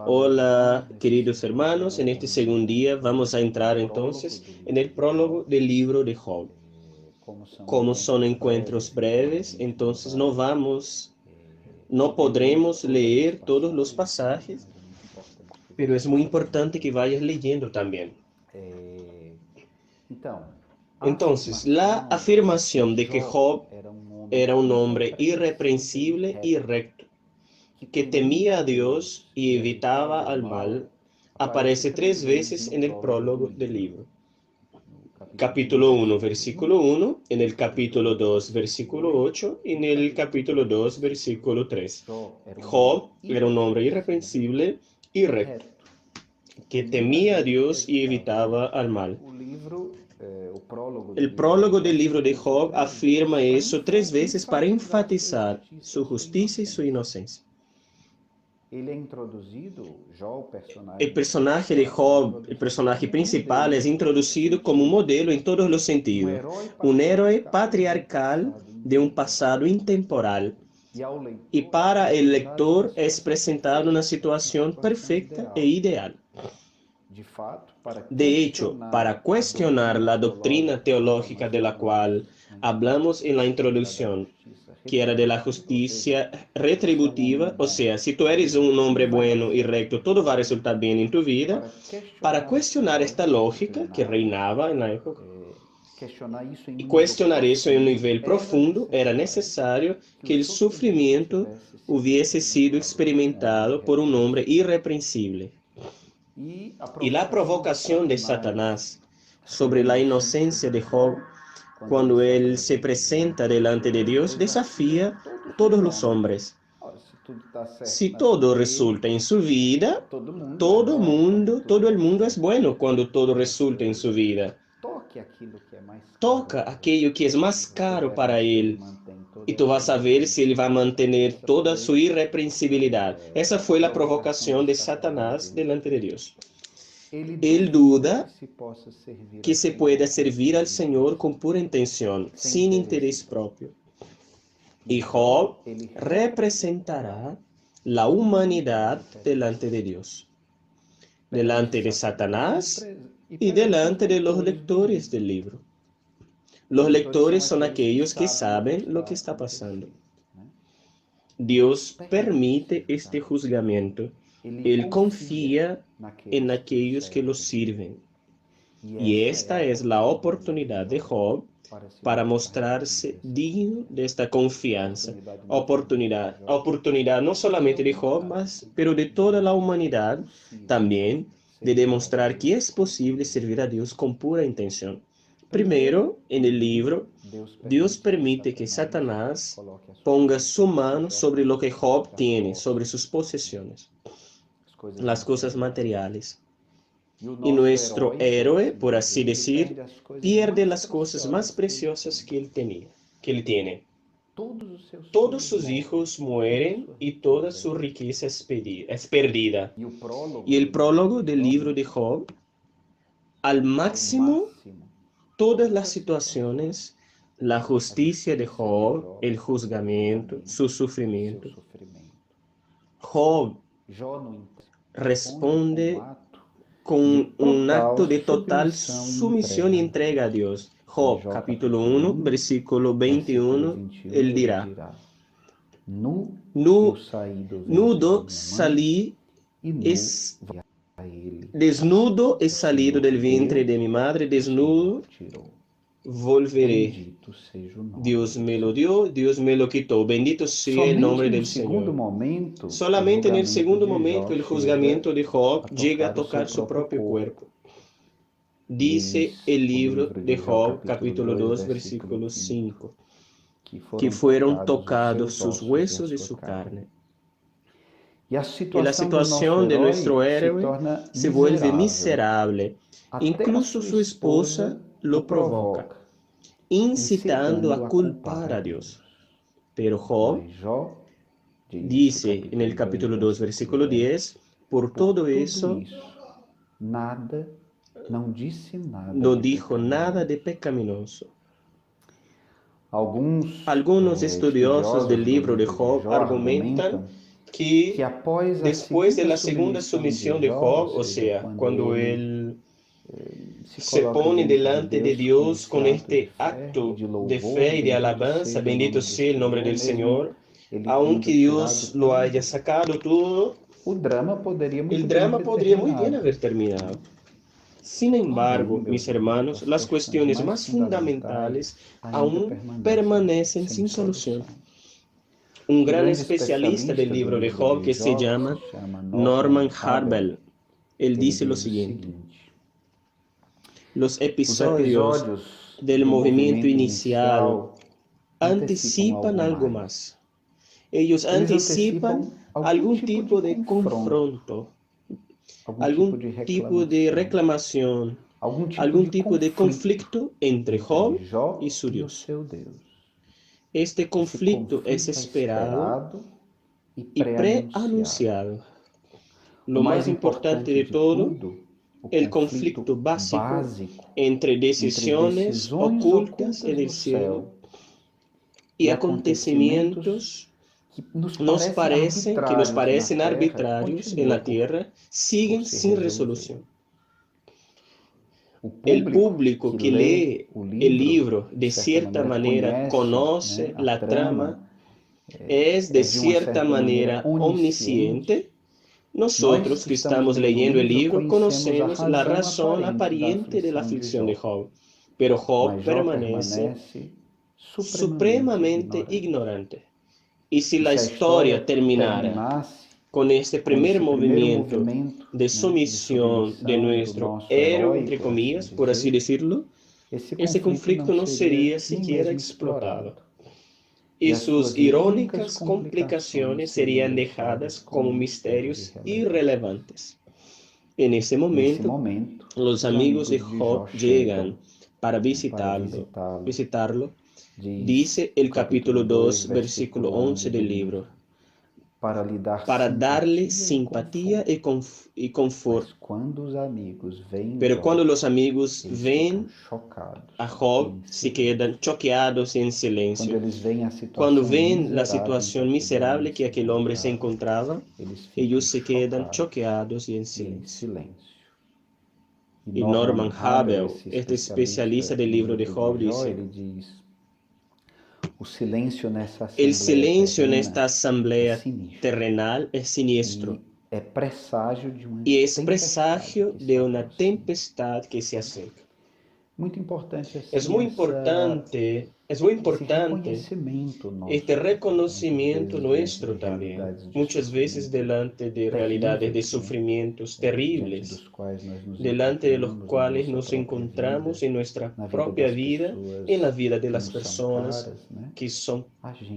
Hola, queridos hermanos. En este segundo día vamos a entrar entonces en el prólogo del libro de Job. Como son encuentros breves, entonces no podremos leer todos los pasajes, pero es muy importante que vayas leyendo también. Entonces, la afirmación de que Job era un hombre irreprensible y recto, que temía a Dios y evitaba al mal, aparece 3 veces en el prólogo del libro. Capítulo 1, versículo 1, en el capítulo 2, versículo 8, y en el capítulo 2, versículo 3. Job era un hombre irreprensible y recto, que temía a Dios y evitaba al mal. El prólogo del libro de Job afirma eso 3 veces para enfatizar su justicia y su inocencia. El personaje de Job, el personaje principal, es introducido como un modelo en todos los sentidos. Un héroe patriarcal de un pasado intemporal. Y para el lector es presentado una situación perfecta e ideal. De hecho, para cuestionar la doctrina teológica de la cual hablamos en la introducción, que era de la justicia retributiva, o sea, si tú eres un hombre bueno y recto, todo va a resultar bien en tu vida. Para cuestionar esta lógica que reinaba en la época y cuestionar eso en un nivel profundo, era necesario que el sufrimiento hubiese sido experimentado por un hombre irreprensible. Y la provocación de Satanás sobre la inocencia de Job, cuando él se presenta delante de Dios, desafía a todos los hombres. Si todo resulta en su vida, todo el mundo es bueno cuando todo resulta en su vida. Toca aquello que es más caro para él y tú vas a ver si él va a mantener toda su irreprensibilidad. Esa fue la provocación de Satanás delante de Dios. Él duda que se pueda servir al Señor con pura intención, sin interés propio. Y Job representará la humanidad delante de Dios, delante de Satanás y delante de los lectores del libro. Los lectores son aquellos que saben lo que está pasando. Dios permite este juzgamiento. Él confía en aquellos que lo sirven. Y esta es la oportunidad de Job para mostrarse digno de esta confianza. Oportunidad no solamente de Job, pero de toda la humanidad también, de demostrar que es posible servir a Dios con pura intención. Primero, en el libro, Dios permite que Satanás ponga su mano sobre lo que Job tiene, sobre sus posesiones, las cosas materiales. Y nuestro héroe, por así decir, pierde las cosas más preciosas que él tiene. Todos sus hijos mueren y toda su riqueza es perdida. Y el prólogo del libro de Job, al máximo, todas las situaciones, la justicia de Job, el juzgamiento, su sufrimiento. Job responde con un acto de total sumisión y entrega a Dios. Job, capítulo 1, versículo 21, él dirá: Nudo salí, desnudo he salido del vientre de mi madre, desnudo volveré. Dios me lo dio, Dios me lo quitó. Bendito sea el nombre del Señor. Solamente en el segundo momento el juzgamiento de Job llega a tocar su propio cuerpo. dice el libro de Job, capítulo 2, versículo 5, que fueron tocados sus huesos y su carne. Y la situación de nuestro héroe se vuelve miserable. Incluso su esposa lo provoca, incitando a culpar a Dios. Pero Job dice en el capítulo 2, versículo 10, por todo eso no dijo nada de pecaminoso. Algunos estudiosos del libro de Job argumentan que después de la segunda sumisión de Job, o sea, cuando él se pone delante de Dios con este acto de fe y de alabanza, bendito sea el nombre del Señor, aunque Dios lo haya sacado todo, el drama podría muy bien haber terminado. Sin embargo, mis hermanos, las cuestiones más fundamentales aún permanecen sin solución. Un gran especialista del libro de Job que se llama Norman Harbel, él dice lo siguiente: los episodios del movimiento inicial anticipan algo más. Ellos anticipan algún tipo de confronto, algún tipo de reclamación, algún tipo de conflicto entre Job y su Dios. Este conflicto es esperado y preanunciado. Lo más importante de todo, el conflicto básico entre decisiones ocultas en el cielo y acontecimientos que nos parecen arbitrarios en la tierra, siguen sin resolución. El público que lee el libro de cierta manera conoce la trama, es de cierta manera omnisciente. Nosotros que estamos leyendo el libro conocemos la razón aparente de la aflicción de Job, pero Job permanece supremamente ignorante. Y si la historia terminara con este primer movimiento de sumisión de nuestro héroe, entre comillas, por así decirlo, ese conflicto no sería siquiera explotado. Y sus irónicas complicaciones serían dejadas como misterios irrelevantes. En ese momento, los amigos de Job llegan para visitarlo. Dice el capítulo 2, versículo 11 del libro: para darle simpatía y confort. Pero cuando los amigos ven a Job, se quedan choqueados y en silencio. Cuando ven la situación miserable que aquel hombre se encontraba, ellos se quedan choqueados y en silencio. Y Norman Harbel, este especialista del libro de Job, dice: el silencio en esta asamblea terrenal es siniestro y es presagio de una tempestad que se acerca. Es muy importante este reconocimiento nuestro también, muchas veces delante de realidades de sufrimientos terribles, delante de los cuales nos encontramos en nuestra propia vida, en la vida de las personas que son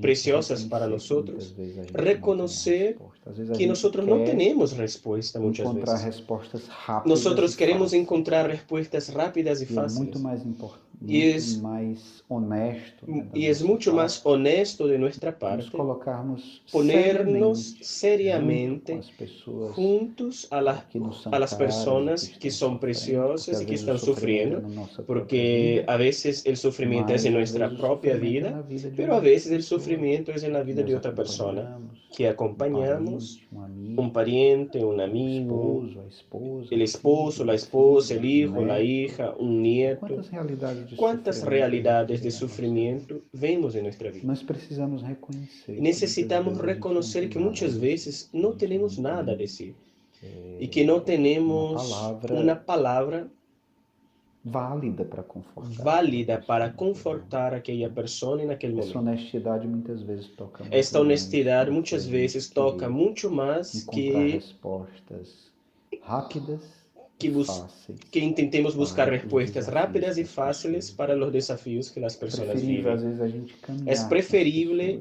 preciosas para nosotros. Reconocer que nosotros no tenemos respuesta muchas veces. Nosotros queremos encontrar respuestas rápidas y fáciles. Y es mucho más honesto de nuestra parte ponernos seriamente juntos a las personas que son preciosas y que están sufriendo, porque a veces el sufrimiento es en nuestra propia vida, pero a veces el sufrimiento es en la vida de otra persona que acompañamos, un pariente, un amigo, el esposo, la esposa, el hijo, la hija, un nieto. ¿Cuántas realidades de sufrimiento vemos en nuestra vida? Necesitamos reconocer que muchas veces no tenemos nada a decir y que no tenemos una palabra válida para confortar a aquella persona en aquel momento. Esta honestidad muchas veces toca mucho más que que intentemos buscar respuestas rápidas y fáciles para los desafíos que las personas viven. Es preferible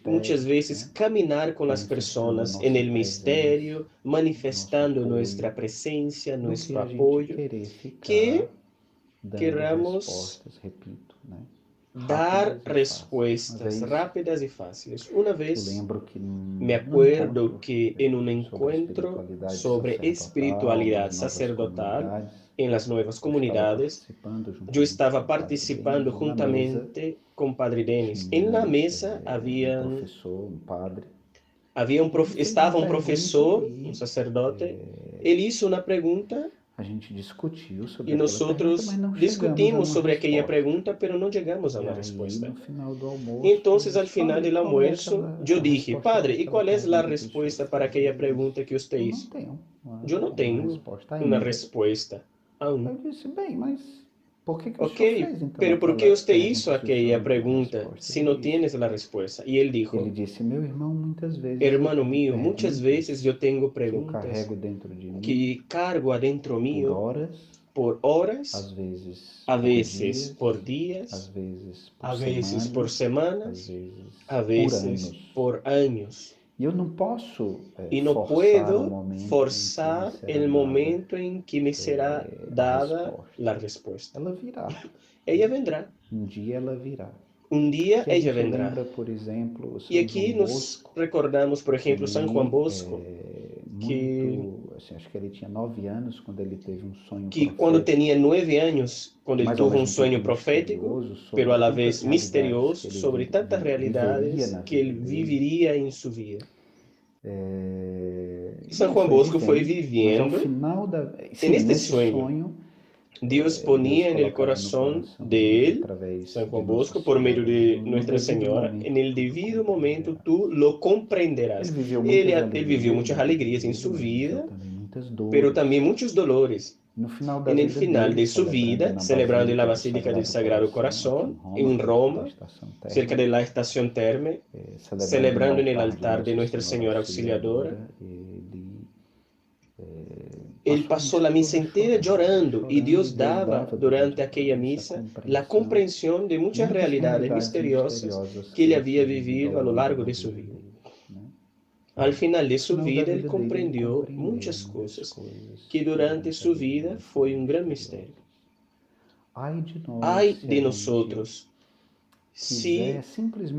muchas veces caminar con las personas en el misterio, manifestando nuestra presencia, nuestro apoyo, que queramos dar respuestas rápidas y fáciles. Una vez me acuerdo que en un encuentro sobre espiritualidad sacerdotal en las nuevas comunidades, yo estaba participando juntamente con Padre Denis. En la mesa estava um professor, um sacerdote. Ele hizo uma pergunta e nós discutimos sobre aquela pergunta, mas não chegamos a uma resposta. Então, ao final do almoço, eu disse: Padre, e qual é a resposta para aquela pergunta que você hizo? Eu não tenho uma resposta aún. Eu disse: bem, mas por que o Ok, senhor fez, então, pero ¿por qué usted hizo se o senhor aquella não tem pregunta resposta? si no tienes la respuesta? Y él dijo: Ele disse: meu irmão, muitas vezes hermano mío, muchas veces yo tengo que eu preguntas carrego dentro de mim que cargo adentro por mío horas, por horas, às vezes a veces dias, por às días, vezes a veces por às semanas, vezes a veces anos. por años. E eu não posso Y no puedo forzar el momento en que me será dada la respuesta. Ela virá. Ella vendrá. Dia ela virá. Un día Que a ella gente vendrá. lembra, por exemplo, Y aquí nos recordamos, por ejemplo, San Juan Bosco, acho que ele tinha 9 anos quando ele teve um sonho que profético. cuando tenía 9 años, cuando él Mas, ao tuvo un mesmo sueño tempo, profético, misterioso sobre pero a la tantas vez realidades misterioso que ele sobre tantas viveria realidades na que él vida dele. viviría en su vida. E San Juan Bosco foi vivendo, mas ao final neste nesse sonho, Dios ponía en el corazón de él, San Juan Bosco, por medio de Nuestra Señora, en el debido momento tú lo comprenderás. Él vivió muchas alegrías en su vida, pero también muchos dolores. En el final de su vida, celebrando en la Basílica del Sagrado Corazón, en Roma, cerca de la estación Terme, celebrando en el altar de Nuestra Señora Auxiliadora, él pasó la misa entera llorando y Dios daba durante aquella misa la comprensión de muchas realidades misteriosas que él había vivido a lo largo de su vida. Al final de su vida, él comprendió muchas cosas que durante su vida fue un gran misterio. Ay de nosotros si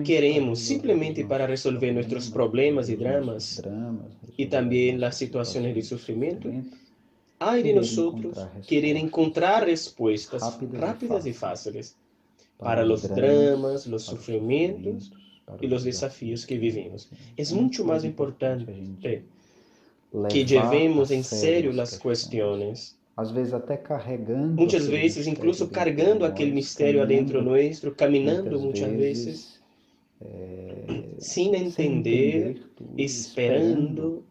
queremos simplemente para resolver nuestros problemas y dramas y también las situaciones de sufrimiento, ay de nosotros querer encontrar respuestas rápidas y fáciles para los dramas, los sufrimientos y los desafíos que vivimos. Es mucho más importante que llevemos en serio las cuestiones, muchas veces incluso cargando aquel misterio adentro nuestro, caminando muchas veces sin entender, esperando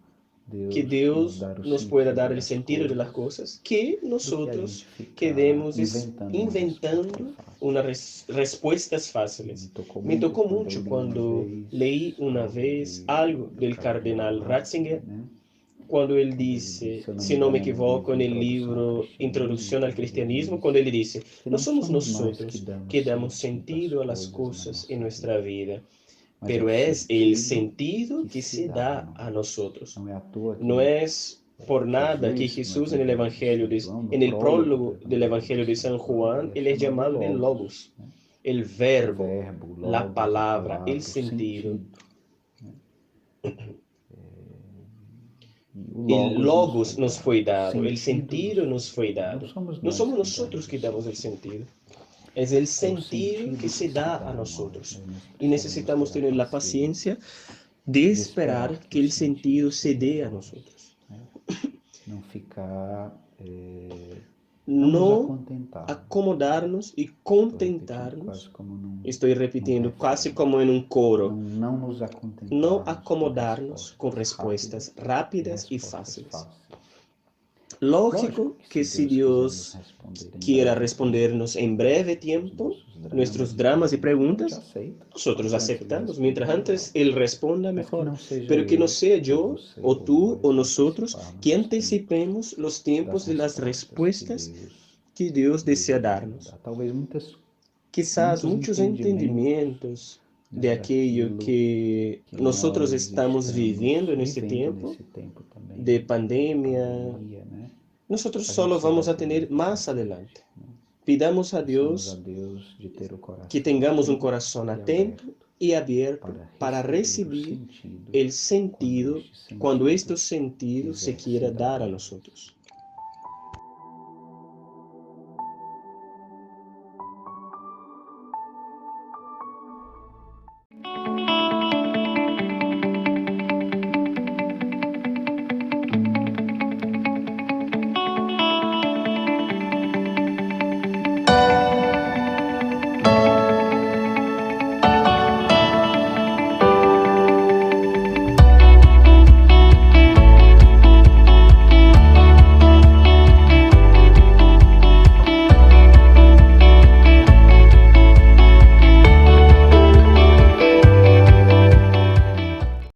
que Deus nos pueda dar el sentido de las cosas, que nosotros quedemos inventando unas respuestas fáciles. Me tocó mucho cuando leí una vez algo del cardenal Ratzinger, cuando él dice, si no me equivoco, en el libro Introducción al Cristianismo, cuando él dice, no somos nosotros que damos sentido a las cosas en nuestra vida, pero es el sentido que se da a nosotros. No es por nada que Jesús en el Evangelio, en el prólogo del Evangelio de San Juan, él es llamado el Logos, el verbo, la palabra, el sentido. El Logos nos fue dado, el sentido nos fue dado. No somos nosotros que damos el sentido. Es el sentido que se da a nosotros. Y necesitamos tener la paciencia de esperar que el sentido se dé a nosotros. No acomodarnos y contentarnos. Estoy repitiendo casi como en un coro. No acomodarnos con respuestas rápidas y fáciles. Lógico que se Deus quiera respondernos en breve tiempo nuestros dramas y preguntas, nosotros aceptamos. Mientras antes Él responda, mejor. Pero que no sea yo, o tú, o nosotros, que anticipemos los tiempos de las respuestas que Dios desea darnos. Quizás muchos entendimientos de aquello que nosotros estamos viviendo en este tiempo de pandemia, nosotros solo vamos a tener más adelante. Pidamos a Dios que tengamos un corazón atento y abierto para recibir el sentido cuando este sentido se quiera dar a nosotros.